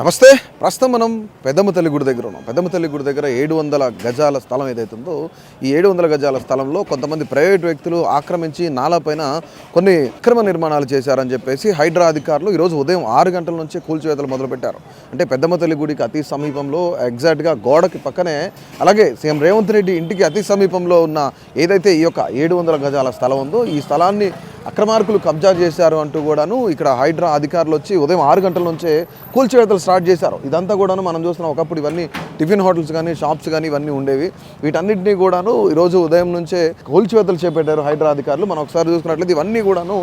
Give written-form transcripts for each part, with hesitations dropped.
నమస్తే. ప్రస్తుతం మనం పెద్దమ్మ తల్లి గుడి దగ్గర ఉన్నాం. పెద్దమ్మ తల్లి గుడి దగ్గర 700 గజాల స్థలం ఏదైతే ఉందో ఈ 700 గజాల స్థలంలో కొంతమంది ప్రైవేట్ వ్యక్తులు ఆక్రమించి నాలా పైన కొన్ని అక్రమ నిర్మాణాలు చేశారని చెప్పేసి హైడ్రా అధికారులు ఈరోజు ఉదయం 6 గంటల నుంచి కూల్చివేతలు మొదలుపెట్టారు. అంటే పెద్దమ్మ తల్లి గుడికి అతి సమీపంలో ఎగ్జాక్ట్గా గోడకి పక్కనే, అలాగే సీఎం రేవంత్ రెడ్డి ఇంటికి అతి సమీపంలో ఉన్న ఏదైతే ఈ యొక్క 700 గజాల స్థలం ఉందో ఈ స్థలాన్ని అక్రమార్కులు కబ్జా చేశారు అంటూ కూడాను ఇక్కడ హైడ్రా అధికారులు వచ్చి ఉదయం 6 గంటల నుంచే కూల్చివేతలు స్టార్ట్ చేశారు. ఇదంతా కూడాను మనం చూస్తున్నాం. ఒకప్పుడు ఇవన్నీ టిఫిన్ హోటల్స్ కానీ షాప్స్ కానీ ఇవన్నీ ఉండేవి. వీటన్నింటినీ కూడాను ఈరోజు ఉదయం నుంచే కూల్చివేతలు చేపట్టారు హైడ్రా అధికారులు. మనం ఒకసారి చూసుకున్నట్లయితే ఇవన్నీ కూడాను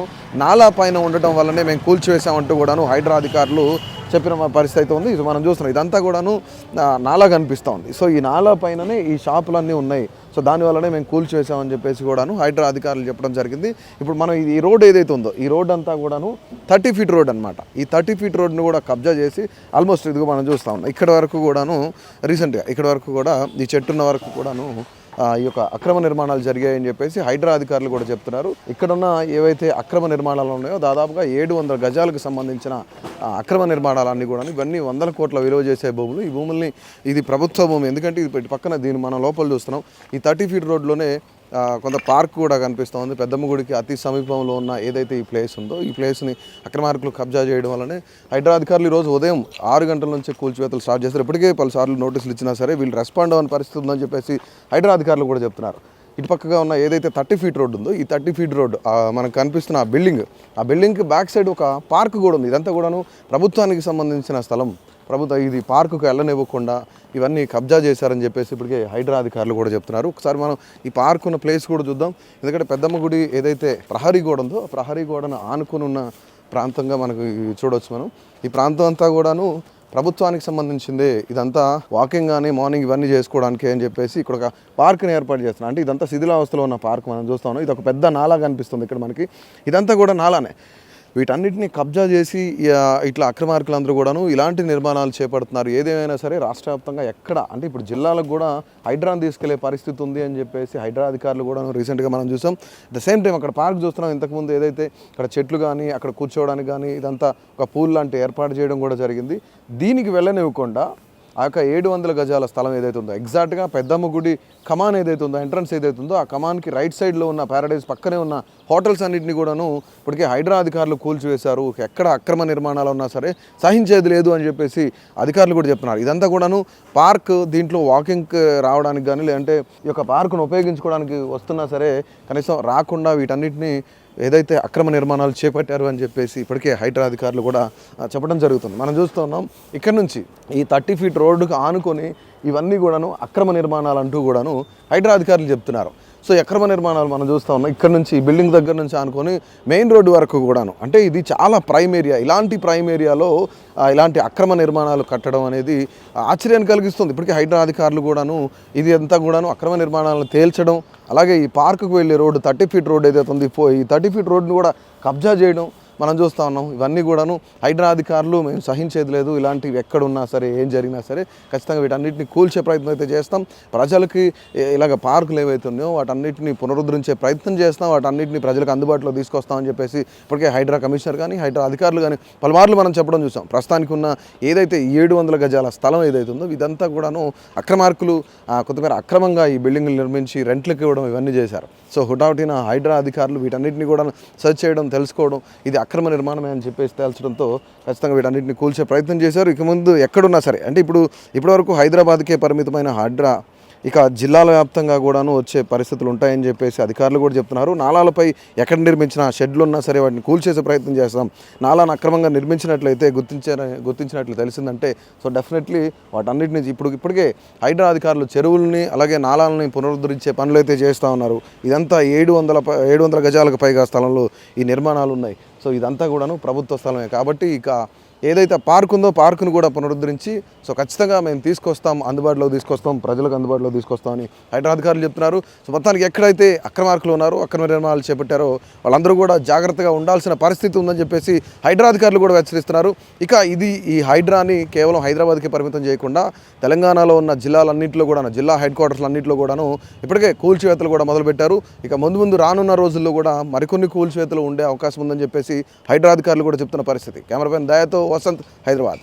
నాలా పైన ఉండటం వల్లనే మేము కూల్చివేసామంటూ కూడాను హైడ్రా అధికారులు చెప్పిన పరిస్థితి అయితే ఉంది. ఇది మనం చూస్తున్నాం. ఇదంతా కూడాను నాలా కనిపిస్తూ ఉంది. సో ఈ నాలా పైననే ఈ షాపులన్నీ ఉన్నాయి. సో దానివల్లనే మేము కూల్చివేసామని చెప్పేసి కూడాను హైడ్రా అధికారులు చెప్పడం జరిగింది. ఇప్పుడు మనం ఈ రోడ్ ఏదైతే ఉందో ఈ రోడ్ అంతా కూడాను 30 ఫీట్ రోడ్ అనమాట. ఈ 30 ఫీట్ రోడ్ను కూడా కబ్జా చేసి ఆల్మోస్ట్ ఇదిగో మనం చూస్తూ ఉన్నాం. ఇక్కడ వరకు కూడాను రీసెంట్గా ఇక్కడ వరకు కూడా ఈ చెట్టున్న వరకు కూడాను ఈ యొక్క అక్రమ నిర్మాణాలు జరిగాయని చెప్పేసి హైడ్రా అధికారులు కూడా చెప్తున్నారు. ఇక్కడున్న ఏవైతే అక్రమ నిర్మాణాలు ఉన్నాయో దాదాపుగా 700 గజాలకు సంబంధించిన అక్రమ నిర్మాణాలన్నీ కూడా ఇవన్నీ 100 కోట్ల విలువ చేసే భూములు. ఈ భూముల్ని ఇది ప్రభుత్వ భూమి, ఎందుకంటే ఇది పక్కన దీన్ని మనం లోపల చూస్తున్నాం. ఈ 30 ఫీట్ రోడ్లోనే కొంత పార్క్ కూడా కనిపిస్తుంది. పెద్దమ్మ గుడికి అతి సమీపంలో ఉన్న ఏదైతే ఈ ప్లేస్ ఉందో ఈ ప్లేస్ని అక్రమార్కులు కబ్జా చేయడం వల్లనే హైడ్రా అధికారులు ఈరోజు ఉదయం 6 గంటల నుంచి కూల్చివేతలు స్టార్ట్ చేస్తారు. ఇప్పటికే పలుసార్లు నోటీసులు ఇచ్చినా సరే వీళ్ళు రెస్పాండ్ అవ్వని పరిస్థితి ఉందని చెప్పేసి హైడ్రా అధికారులు కూడా చెప్తున్నారు. ఇటు పక్కగా ఉన్న ఏదైతే 30 ఫీట్ రోడ్డు ఉందో ఈ 30 ఫీట్ రోడ్డు మనకు కనిపిస్తున్న ఆ బిల్డింగ్కి బ్యాక్ సైడ్ ఒక పార్క్ కూడా ఉంది. ఇదంతా కూడాను ప్రభుత్వానికి సంబంధించిన స్థలం. ఇది పార్కుకు వెళ్ళనివ్వకుండా ఇవన్నీ కబ్జా చేశారని చెప్పేసి ఇప్పటికే హైడ్రా అధికారులు కూడా చెప్తున్నారు. ఒకసారి మనం ఈ పార్క్ ఉన్న ప్లేస్ కూడా చూద్దాం. ఎందుకంటే పెద్దమ్మ గుడి ఏదైతే ప్రహరీ గోడ ఉందో ఆ ప్రహరీ గోడను ఆనుకుని ఉన్న ప్రాంతంగా మనకు చూడవచ్చు. మనం ఈ ప్రాంతం అంతా కూడాను ప్రభుత్వానికి సంబంధించిందే. ఇదంతా వాకింగ్ కానీ మార్నింగ్ ఇవన్నీ చేసుకోవడానికి అని చెప్పేసి ఇక్కడ ఒక పార్క్ని ఏర్పాటు చేస్తున్నారు. అంటే ఇదంతా శిథిలావస్థలో ఉన్న పార్క్ మనం చూస్తా ఉన్నాం. ఇది ఒక పెద్ద నాలా కనిపిస్తుంది ఇక్కడ మనకి. ఇదంతా కూడా నాలానే. వీటన్నిటిని కబ్జా చేసి ఇట్లా అక్రమార్కులందరూ కూడాను ఇలాంటి నిర్మాణాలు చేపడుతున్నారు. ఏదేమైనా సరే రాష్ట్ర వ్యాప్తంగా ఎక్కడ అంటే ఇప్పుడు జిల్లాలకు కూడా హైడ్రాని తీసుకెళ్లే పరిస్థితి ఉంది అని చెప్పేసి హైడ్రా అధికారులు కూడా రీసెంట్గా మనం చూసాం. ద సేమ్ టైం అక్కడ పార్క్ చూస్తున్నాం. ఇంతకుముందు ఏదైతే అక్కడ చెట్లు కానీ అక్కడ కూర్చోవడానికి కానీ ఇదంతా ఒక పూల్ లాంటి ఏర్పాటు చేయడం కూడా జరిగింది. దీనికి వెళ్ళనివ్వకుండా ఆ యొక్క 700 గజాల స్థలం ఏదైతే ఉందో ఎగ్జాక్ట్గా పెద్దమ్మ గుడి కమాన్ ఏదైతే ఉందో ఎంట్రన్స్ ఏదైతే ఉందో ఆ కమాన్కి రైట్ సైడ్లో ఉన్న ప్యారడైజ్ పక్కనే ఉన్న హోటల్స్ అన్నింటినీ కూడాను ఇప్పటికే హైడ్రా అధికారులు కూల్చివేశారు. ఎక్కడ అక్రమ నిర్మాణాలు ఉన్నా సరే సహించేది లేదు అని చెప్పేసి అధికారులు కూడా చెప్తున్నారు. ఇదంతా కూడాను పార్క్, దీంట్లో వాకింగ్కి రావడానికి కానీ లేదంటే ఈ యొక్క పార్కును ఉపయోగించుకోవడానికి వస్తున్నా సరే కనీసం రాకుండా వీటన్నిటిని ఏదైతే అక్రమ నిర్మాణాలు చేపట్టారు అని చెప్పేసి ఇప్పటికే హైడ్రా అధికారులు కూడా చెప్పడం జరుగుతుంది. మనం చూస్తూ ఉన్నాం ఇక్కడ నుంచి ఈ 30 ఫీట్ రోడ్డుకు ఆనుకొని ఇవన్నీ కూడాను అక్రమ నిర్మాణాలు అంటూ కూడాను హైడ్రా అధికారులు చెప్తున్నారు. సో అక్రమ నిర్మాణాలు మనం చూస్తూ ఉన్నాం. ఇక్కడ నుంచి బిల్డింగ్ దగ్గర నుంచి ఆనుకొని మెయిన్ రోడ్డు వరకు కూడాను. అంటే ఇది చాలా ప్రైమ్ ఏరియా. ఇలాంటి ప్రైమ్ ఏరియాలో ఇలాంటి అక్రమ నిర్మాణాలు కట్టడం అనేది ఆశ్చర్యాన్ని కలిగిస్తుంది. ఇప్పటికీ హైడ్రా అధికారులు కూడాను ఇది అంతా కూడాను అక్రమ నిర్మాణాలను తేల్చడం, అలాగే ఈ పార్కుకు వెళ్ళే రోడ్డు 30 ఫీట్ రోడ్డు ఏదైతే ఉంది ఈ 30 ఫీట్ రోడ్డును కూడా కబ్జా చేయడం మనం చూస్తూ ఉన్నాం. ఇవన్నీ కూడాను హైడ్రా అధికారులు మేము సహించేది లేదు, ఇలాంటివి ఎక్కడున్నా సరే ఏం జరిగినా సరే ఖచ్చితంగా వీటన్నిటిని కూల్చే ప్రయత్నం అయితే చేస్తాం. ప్రజలకి ఇలాగ పార్కులు ఏవైతే ఉన్నాయో వాటన్నిటిని పునరుద్ధరించే ప్రయత్నం చేస్తాం, వాటన్నిటిని ప్రజలకు అందుబాటులో తీసుకొస్తామని చెప్పేసి ఇప్పటికే హైడ్రా కమిషనర్ కానీ హైడ్రా అధికారులు కానీ పలుమార్లు మనం చెప్పడం చూసాం. ప్రస్తుతానికి ఉన్న ఏదైతే 700 గజాల స్థలం ఏదైతే ఉందో ఇదంతా కూడాను అక్రమార్కులు కొంతమేర అక్రమంగా ఈ బిల్డింగ్లు నిర్మించి రెంట్లకు ఇవ్వడం ఇవన్నీ చేశారు. సో హుటాహుటిన హైడ్రా అధికారులు వీటన్నిటిని కూడా సెర్చ్ చేయడం, తెలుసుకోవడం ఇది అక్రమ నిర్మాణమే అని చెప్పేసి తేల్చడంతో ఖచ్చితంగా వీటన్నిటిని కూల్చే ప్రయత్నం చేశారు. ఇక ముందు ఎక్కడున్నా సరే అంటే ఇప్పటివరకు హైదరాబాద్కే పరిమితమైన హైడ్రా ఇక జిల్లాల వ్యాప్తంగా కూడాను వచ్చే పరిస్థితులు ఉంటాయని చెప్పేసి అధికారులు కూడా చెప్తున్నారు. నాలాలపై ఎక్కడ నిర్మించిన షెడ్లు ఉన్నా సరే వాటిని కూల్చేసే ప్రయత్నం చేస్తాం. నాలాను అక్రమంగా నిర్మించినట్లయితే గుర్తించినట్లు తెలిసిందంటే సో డెఫినెట్లీ వాటన్నిటిని ఇప్పటికే హైడ్రా అధికారులు చెరువుల్ని అలాగే నాలాలని పునరుద్ధరించే పనులు అయితే చేస్తూ ఉన్నారు. ఇదంతా 700 గజాలకు పైగా స్థలంలో ఈ నిర్మాణాలు ఉన్నాయి. సో ఇదంతా కూడాను ప్రభుత్వ స్థలమే కాబట్టి ఇక ఏదైతే పార్క్ ఉందో పార్కును కూడా పునరుద్ధరించి సో ఖచ్చితంగా మేము అందుబాటులోకి తీసుకొస్తాం, ప్రజలకు అందుబాటులో తీసుకొస్తామని హైడ్రా అధికారులు చెప్తున్నారు. సో మొత్తానికి ఎక్కడైతే అక్రమార్కులు ఉన్నారో అక్రమ నిర్మాణాలు చేపట్టారో వాళ్ళందరూ కూడా జాగ్రత్తగా ఉండాల్సిన పరిస్థితి ఉందని చెప్పేసి హైడ్రా అధికారులు కూడా హెచ్చరిస్తున్నారు. ఇక ఈ హైడ్రాని కేవలం హైదరాబాద్కి పరిమితం చేయకుండా తెలంగాణలో ఉన్న జిల్లాలన్నింటిలో కూడా జిల్లా హెడ్ క్వార్టర్స్ అన్నింటిలో కూడాను ఇప్పటికే కూల్చివేతలు కూడా మొదలుపెట్టారు. ఇక ముందు రానున్న రోజుల్లో కూడా మరికొన్ని కూల్చివేతలు ఉండే అవకాశం ఉందని చెప్పేసి హైడ్రా అధికారులు కూడా చెప్తున్న పరిస్థితి. కెమెరామెన్ దయాతో వసంత్, హైదరాబాద్.